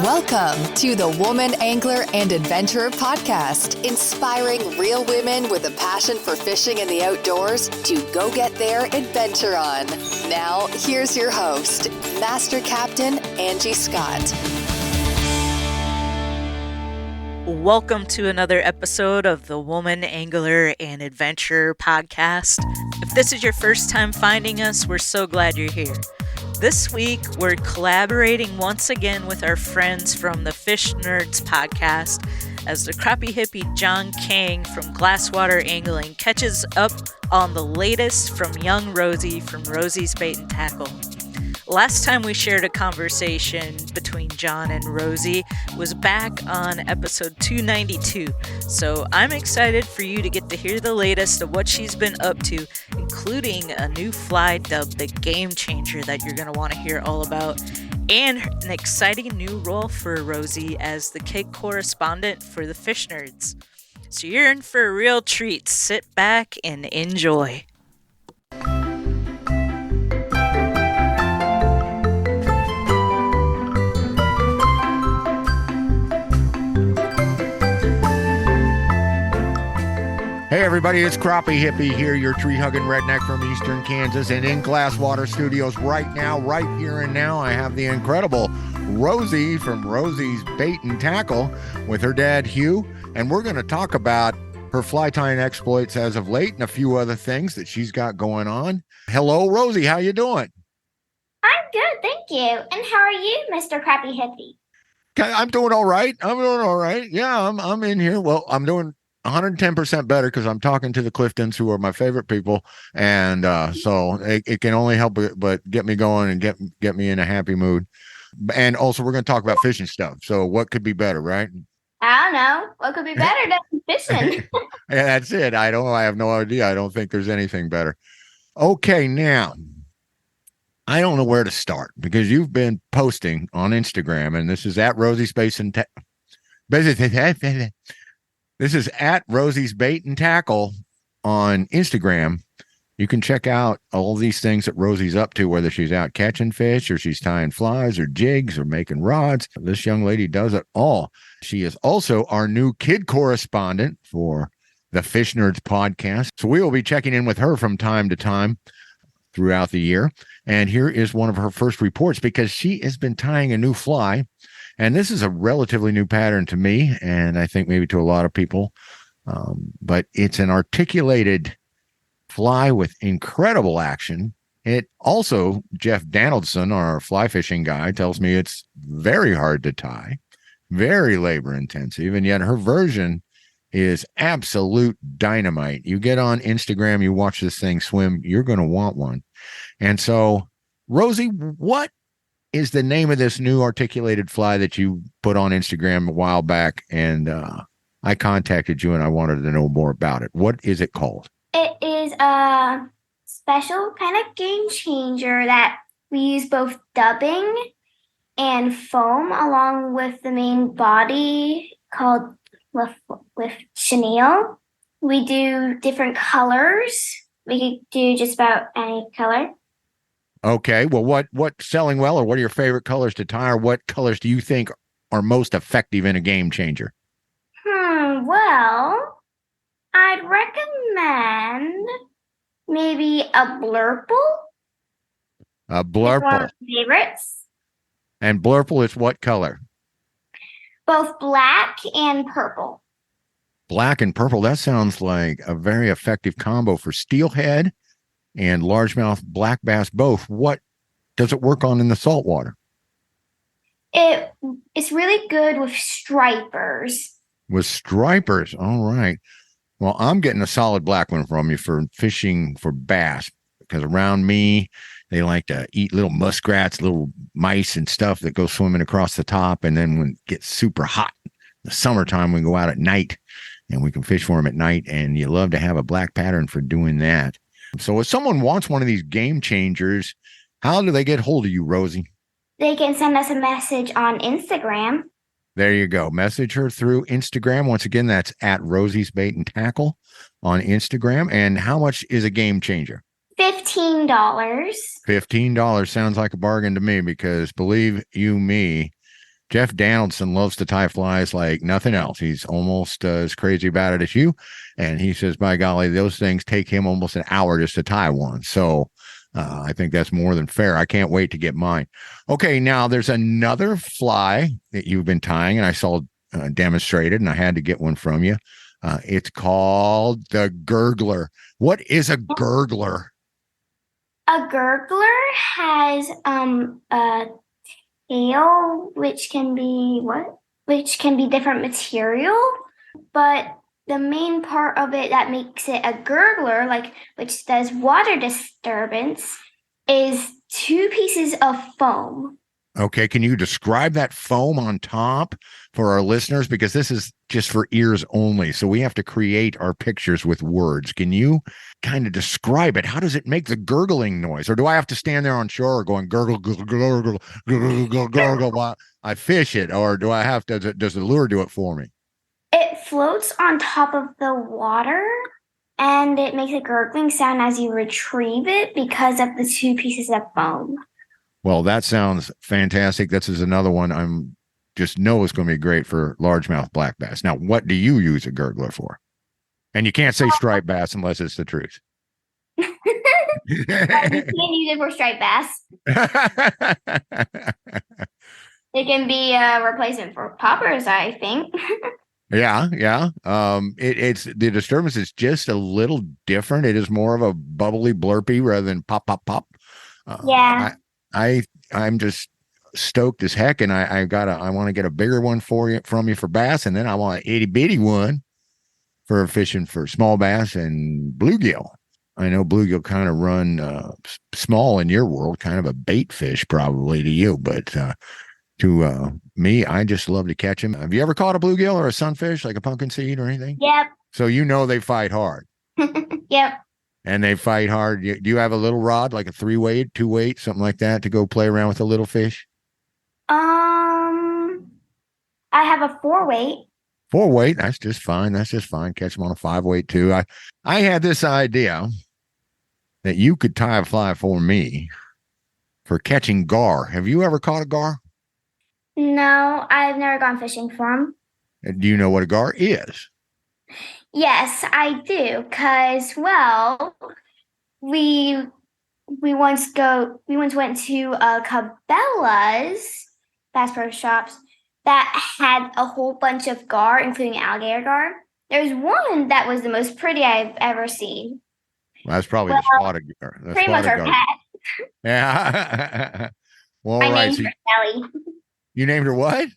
Welcome to the Woman Angler and Adventurer Podcast, inspiring real women with a passion for fishing and the outdoors to go get their adventure on. Now, here's your host, Master Captain Angie Scott. Welcome to another episode of the Woman Angler and Adventurer Podcast. If this is your first time finding us, we're so glad you're here. This week, we're collaborating once again with our friends from the Fish Nerds podcast as the Crappie Hippie John King from Glasswater Angling catches up on the latest from young Rosie from Rosie's Bait and Tackle. Last time we shared a conversation between John and Rosie was back on episode 292. So I'm excited for you to get to hear the latest of what she's been up to, including a new fly dubbed the Game Changer that you're going to want to hear all about, and an exciting new role for Rosie as the kid correspondent for the Fish Nerds. So you're in for a real treat. Sit back and enjoy. Hey everybody, it's Crappie Hippie here, your tree-hugging redneck from eastern Kansas, and in Glasswater Studios right now, right here and now, I have the incredible Rosie from Rosie's Bait and Tackle with her dad Hugh, and we're going to talk about her fly tying exploits as of late and a few other things that she's got going on. Hello, Rosie, how you doing? I'm good, thank you. And how are you, Mr. Crappie Hippie? I'm doing all right. Yeah, I'm in here. Well, I'm doing 110% better because I'm talking to the Cliftons, who are my favorite people, and so it can only help but get me going and get me in a happy mood. And also, we're going to talk about fishing stuff. So, what could be better, right? I don't know. What could be better than fishing? Yeah, that's it. I have no idea. I don't think there's anything better. Okay, now I don't know where to start because you've been posting on Instagram, and this is at Rosie's Bait and This is at Rosie's Bait and Tackle on Instagram. You can check out all these things that Rosie's up to, whether she's out catching fish or she's tying flies or jigs or making rods. This young lady does it all. She is also our new kid correspondent for the Fish Nerds podcast. So we will be checking in with her from time to time throughout the year. And here is one of her first reports because she has been tying a new fly. And this is a relatively new pattern to me, and I think maybe to a lot of people. But it's an articulated fly with incredible action. It also, Jeff Donaldson, our fly fishing guy, tells me it's very hard to tie, very labor intensive, and yet her version is absolute dynamite. You get on Instagram, you watch this thing swim, you're going to want one. And so, Rosie, what is the name of this new articulated fly that you put on Instagram a while back? And I contacted you and I wanted to know more about it. What is it called? It is a special kind of game changer that we use both dubbing and foam along with the main body called with chenille. We do different colors. We could do just about any color. Okay, well, what's selling well, or what are your favorite colors to tie, or what colors do you think are most effective in a game changer? Well, I'd recommend maybe a blurple. A blurple. One of my favorites. And blurple is what color? Both black and purple. Black and purple. That sounds like a very effective combo for steelhead and largemouth black bass both. What does it work on in the saltwater? It's really good with stripers. With stripers. All right. Well, I'm getting a solid black one from you for fishing for bass, because around me, they like to eat little muskrats, little mice and stuff that go swimming across the top. And then when it gets super hot in the summertime, we go out at night and we can fish for them at night. And you love to have a black pattern for doing that. So if someone wants one of these game changers, how do they get hold of you, Rosie? They can send us a message on Instagram. There you go. Message her through Instagram. Once again, that's at Rosie's Bait and Tackle on Instagram. And how much is a game changer? $15. $15 sounds like a bargain to me, because believe you me, Jeff Donaldson loves to tie flies like nothing else. He's almost as crazy about it as you. And he says, by golly, those things take him almost an hour just to tie one. So I think that's more than fair. I can't wait to get mine. Okay, now there's another fly that you've been tying, and I saw demonstrated, and I had to get one from you. It's called the Gurgler. What is a Gurgler? A gurgler has a tail, which can be different material, but the main part of it that makes it a gurgler, which does water disturbance, is two pieces of foam. Okay, can you describe that foam on top for our listeners? Because this is just for ears only. So we have to create our pictures with words. Can you kind of describe it? How does it make the gurgling noise? Or do I have to stand there on shore going gurgle, gurgle, gurgle, gurgle, gurgle, gurgle while I fish it? Or do I have to, does the lure do it for me? It floats on top of the water, and it makes a gurgling sound as you retrieve it because of the two pieces of foam. Well, that sounds fantastic. This is another one I'm just know is going to be great for largemouth black bass. Now, what do you use a gurgler for? And you can't say striped bass unless it's the truth. You can't use it for striped bass. It can be a replacement for poppers, I think. Yeah. It's the disturbance is just a little different. It is more of a bubbly blurpy rather than pop, pop, pop. Yeah. I'm just stoked as heck, and I want to get a bigger one from you for bass, and then I want an itty bitty one for fishing for small bass and bluegill. I know bluegill kind of run small in your world, kind of a bait fish probably to you, but to me, I just love to catch them. Have you ever caught a bluegill or a sunfish, like a pumpkin seed or anything? Yep. So you know they fight hard. Yep. And they fight hard. Do you have a little rod, like a 3-weight, 2-weight, something like that, to go play around with a little fish? I have a 4-weight. 4-weight, that's just fine. That's just fine. Catch them on a 5-weight too. I had this idea that you could tie a fly for me for catching gar. Have you ever caught a gar? No, I've never gone fishing for them. Do you know what a gar is? Yes, I do. Cause we once went to Cabela's Bass Pro Shops that had a whole bunch of gar, including alligator gar. There's one that was the most pretty I've ever seen. Well, that's probably the spotted gar. Pretty much our pet. Yeah. Well, I all right. named So her Shelly. you named her what?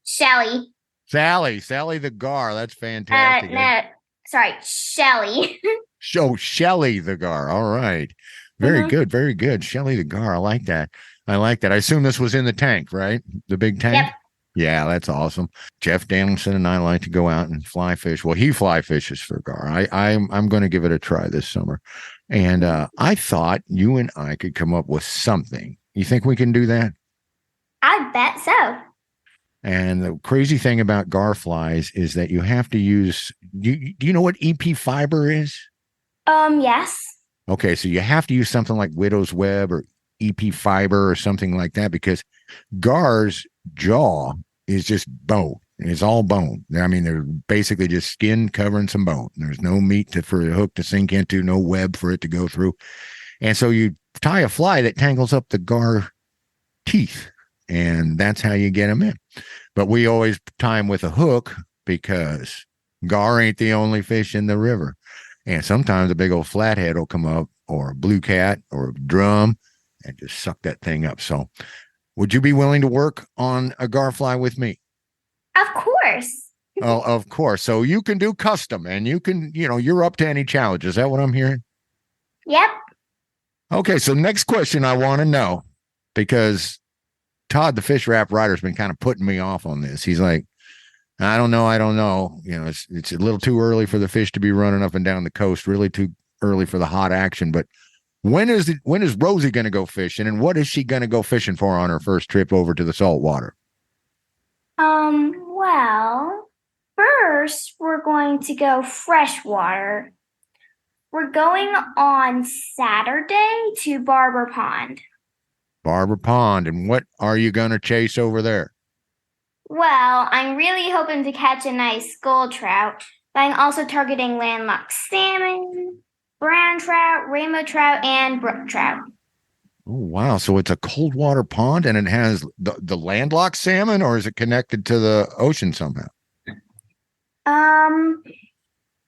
Shelly. Sally the gar. That's fantastic. No, sorry, Shelly. Shelly the gar. All right. Very good. Shelly the gar. I like that. I assume this was in the tank, right? The big tank? Yep. Yeah, that's awesome. Jeff Danielson and I like to go out and fly fish. Well, he fly fishes for gar. I'm going to give it a try this summer. And I thought you and I could come up with something. You think we can do that? I bet so. And the crazy thing about gar flies is that you have to use, do you know what EP fiber is? Yes. Okay, so you have to use something like widow's web or EP fiber or something like that, because gar's jaw is just bone. It's all bone. I mean, they're basically just skin covering some bone. There's no meat for the hook to sink into, no web for it to go through. And so you tie a fly that tangles up the gar teeth, and that's how you get them in. But we always tie them with a hook because gar ain't the only fish in the river. And sometimes a big old flathead will come up, or a blue cat, or a drum, and just suck that thing up. So would you be willing to work on a gar fly with me? Of course. Oh, of course. So you can do custom, and you can, you're up to any challenge. Is that what I'm hearing? Yep. Okay. So next question I want to know, because Todd, the fish wrap rider, has been kind of putting me off on this. He's like, I don't know. It's a little too early for the fish to be running up and down the coast, really too early for the hot action. But when is Rosie going to go fishing, and what is she going to go fishing for on her first trip over to the salt water? Well, first we're going to go freshwater. We're going on Saturday to Barber Pond. Barber Pond. And what are you going to chase over there? Well, I'm really hoping to catch a nice gold trout, but I'm also targeting landlocked salmon, brown trout, rainbow trout, and brook trout. Oh, wow. So it's a cold water pond and it has the landlocked salmon, or is it connected to the ocean somehow?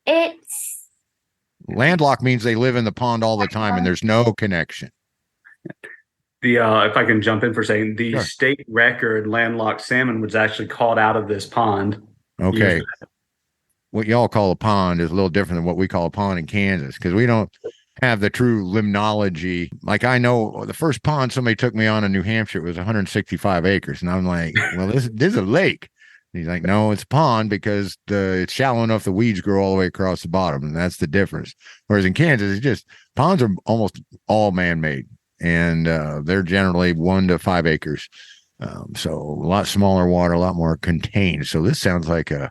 It's Landlocked means they live in the pond all the time and there's no connection. If I can jump in for a second, the Sure. state record landlocked salmon was actually caught out of this pond. Okay. What y'all call a pond is a little different than what we call a pond in Kansas, because we don't have the true limnology. Like, I know the first pond somebody took me on in New Hampshire was 165 acres. And I'm like, well, this is a lake. And he's like, no, it's a pond because it's shallow enough the weeds grow all the way across the bottom. And that's the difference. Whereas in Kansas, it's just ponds are almost all man-made. And they're generally 1 to 5 acres. So a lot smaller water, a lot more contained. So this sounds like a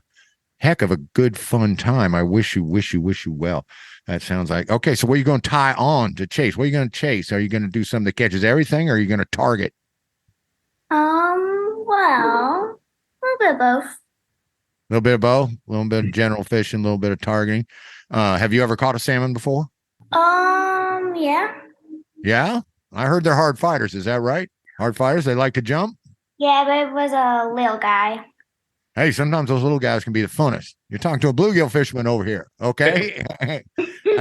heck of a good, fun time. I wish you well. That sounds like, okay, so what are you going to tie on to chase? What are you going to chase? Are you going to do something that catches everything, or are you going to target? Well, a little bit of both. A little bit of both, a little bit of general fishing, a little bit of targeting. Have you ever caught a salmon before? Yeah. Yeah? I heard they're hard fighters. Is that right? Hard fighters? They like to jump? Yeah, but it was a little guy. Hey, sometimes those little guys can be the funnest. You're talking to a bluegill fisherman over here, okay? I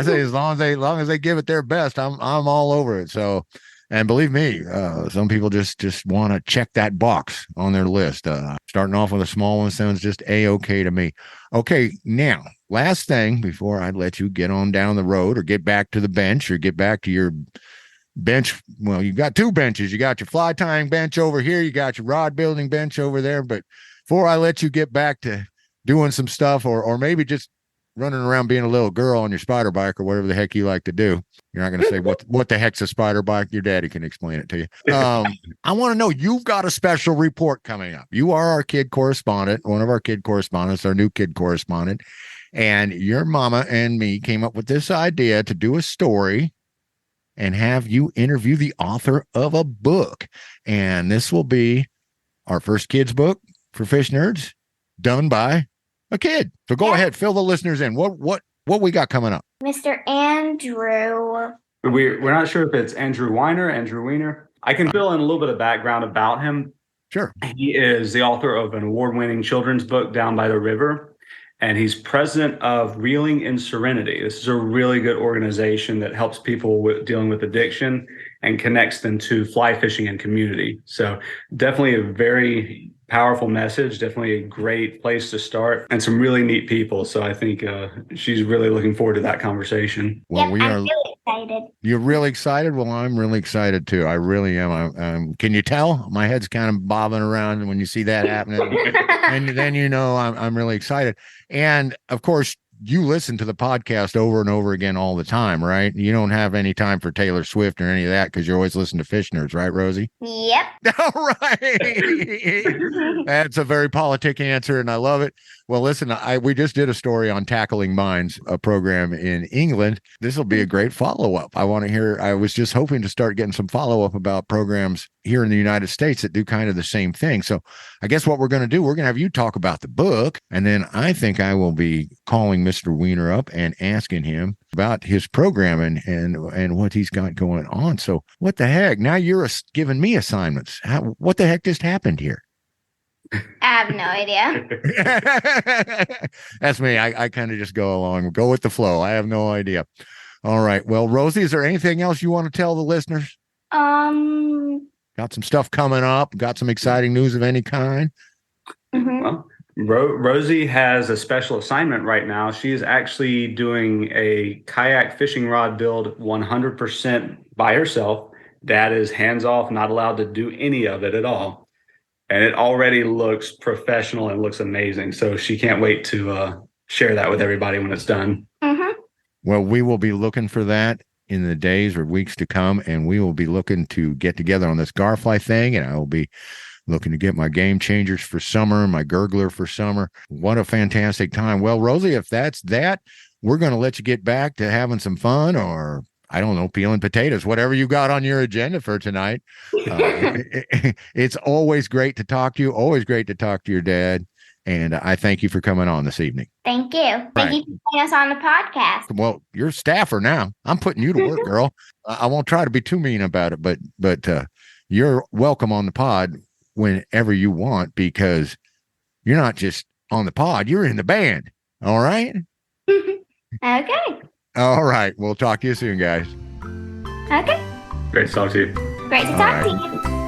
say as long as they give it their best, I'm all over it. So, and believe me, some people just want to check that box on their list. Starting off with a small one sounds just a-okay to me. Okay, now last thing before I let you get on down the road or get back to the bench or get back to your bench. Well, you've got 2 benches. You got your fly tying bench over here. You got your rod building bench over there. But before I let you get back to doing some stuff or maybe just running around being a little girl on your spider bike or whatever the heck you like to do, you're not going to say what the heck's a spider bike. Your daddy can explain it to you. I want to know, you've got a special report coming up. You are our kid correspondent, one of our kid correspondents, our new kid correspondent. And your mama and me came up with this idea to do a story and have you interview the author of a book. And this will be our first kids book for fish nerds done by a kid. So go ahead, fill the listeners in. What we got coming up? Mr. Andrew. We're not sure if it's Andrew Weiner. I can fill in a little bit of background about him. Sure. He is the author of an award-winning children's book, Down by the River, and he's president of Reeling in Serenity. This is a really good organization that helps people dealing with addiction and connects them to fly fishing and community. So definitely a very powerful message, definitely a great place to start, and some really neat people. So I think she's really looking forward to that conversation. Well, Yep, I'm really excited. You're really excited? Well, I'm really excited too. I really am. Can you tell? My head's kind of bobbing around when you see that happening. And then you know I'm really excited. And of course, you listen to the podcast over and over again all the time, right? You don't have any time for Taylor Swift or any of that because you're always listening to Fish Nerds, right, Rosie? Yep. All right. That's a very politic answer, and I love it. Well, listen, we just did a story on Tackling Minds, a program in England. This will be a great follow-up. I want to hear, I was just hoping to start getting some follow-up about programs here in the United States that do kind of the same thing. So I guess what we're going to do, we're going to have you talk about the book, and then I think I will be calling Mr. Weiner up and asking him about his program and what he's got going on. So what the heck? Now you're giving me assignments. What the heck just happened here? I have no idea. That's me. I kind of just go along, go with the flow. I have no idea. All right. Well, Rosie, is there anything else you want to tell the listeners? Got some stuff coming up? Got some exciting news of any kind? Well, Rosie has a special assignment right now. She is actually doing a kayak fishing rod build 100% by herself. Dad is hands off, not allowed to do any of it at all. And it already looks professional and looks amazing. So she can't wait to share that with everybody when it's done. Well, we will be looking for that in the days or weeks to come. And we will be looking to get together on this garfly thing. And I will be looking to get my game changers for summer, my Gurgler for summer. What a fantastic time. Well, Rosie, if that's that, we're going to let you get back to having some fun, or I don't know, peeling potatoes, whatever you got on your agenda for tonight. It's always great to talk to you. Always great to talk to your dad. And I thank you for coming on this evening. Thank you. Thank you for putting us on the podcast. Well, you're a staffer now. I'm putting you to work, girl. I won't try to be too mean about it, but you're welcome on the pod whenever you want, because you're not just on the pod, you're in the band. All right? Okay. All right. We'll talk to you soon, guys. Okay. Great to talk to you. Great to talk to you.